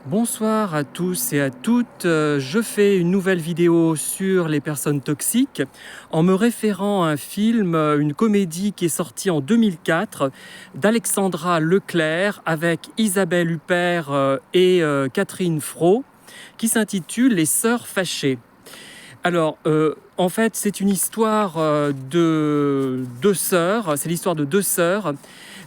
Bonsoir à tous et à toutes. Je fais une nouvelle vidéo sur les personnes toxiques en me référant à un film, une comédie qui est sortie en 2004 d'Alexandra Leclerc avec Isabelle Huppert et Catherine Fro qui s'intitule Les Sœurs fâchées. Alors, en fait, c'est une histoire de deux sœurs. C'est l'histoire de deux sœurs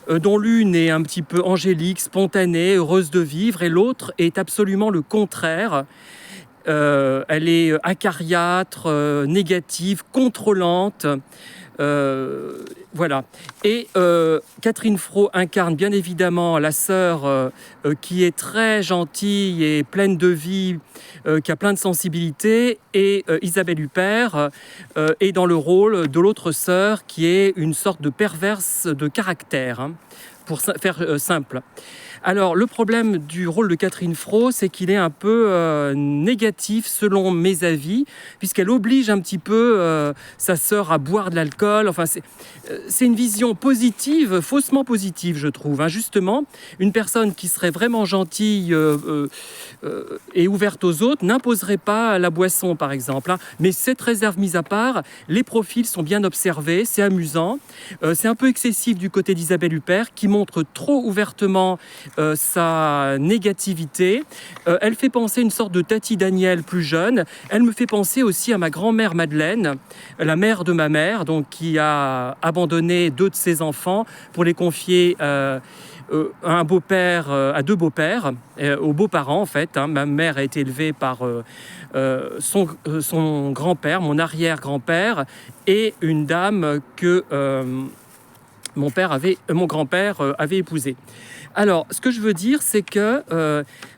dont l'une est un petit peu angélique, spontanée, heureuse de vivre, et l'autre est absolument le contraire. Elle est acariâtre, négative, contrôlante. Voilà. Et Catherine Fro incarne bien évidemment la sœur qui est très gentille et pleine de vie, qui a plein de sensibilité, et Isabelle Huppert est dans le rôle de l'autre sœur qui est une sorte de perverse de caractère, hein, pour faire simple. Alors, le problème du rôle de Catherine Fro, c'est qu'il est un peu négatif selon mes avis, puisqu'elle oblige un petit peu sa sœur à boire de l'alcool. Enfin, c'est une vision positive, faussement positive, je trouve. Justement, une personne qui serait vraiment gentille et ouverte aux autres n'imposerait pas la boisson, par exemple. Mais cette réserve mise à part, les profils sont bien observés, c'est amusant. C'est un peu excessif du côté d'Isabelle Huppert, qui montre trop ouvertement sa négativité. Elle fait penser une sorte de Tati Daniel plus jeune. Elle me fait penser aussi à ma grand-mère Madeleine, la mère de ma mère, donc qui a abandonné deux de ses enfants pour les confier à un beau-père, à deux beaux-pères, aux beaux-parents en fait. Ma mère a été élevée par son grand-père, mon arrière-grand-père, et une dame que mon grand-père avait épousée. Alors, ce que je veux dire, c'est que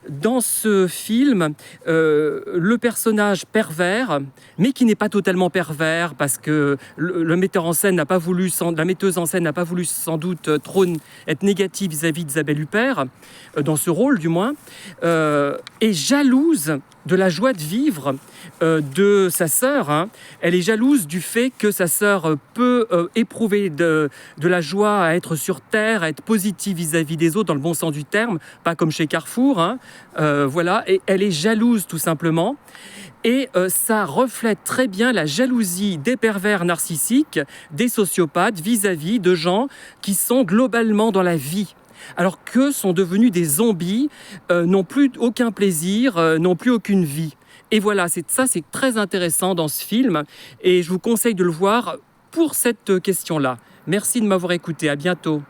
dans ce film, le personnage pervers, mais qui n'est pas totalement pervers, parce que le metteur en scène n'a pas voulu, la metteuse en scène n'a pas voulu sans doute trop être négative vis-à-vis d'Isabelle Huppert, dans ce rôle du moins, est jalouse de la joie de vivre de sa sœur. Elle est jalouse du fait que sa sœur peut éprouver de la joie à être sur Terre, à être positive vis-à-vis des autres, dans le bon sens du terme, pas comme chez Carrefour. Voilà, et elle est jalouse tout simplement. Et ça reflète très bien la jalousie des pervers narcissiques, des sociopathes vis-à-vis de gens qui sont globalement dans la vie. Alors que sont devenus des zombies, n'ont plus aucun plaisir, n'ont plus aucune vie. Et voilà, c'est très intéressant dans ce film, et je vous conseille de le voir pour cette question-là. Merci de m'avoir écouté, à bientôt.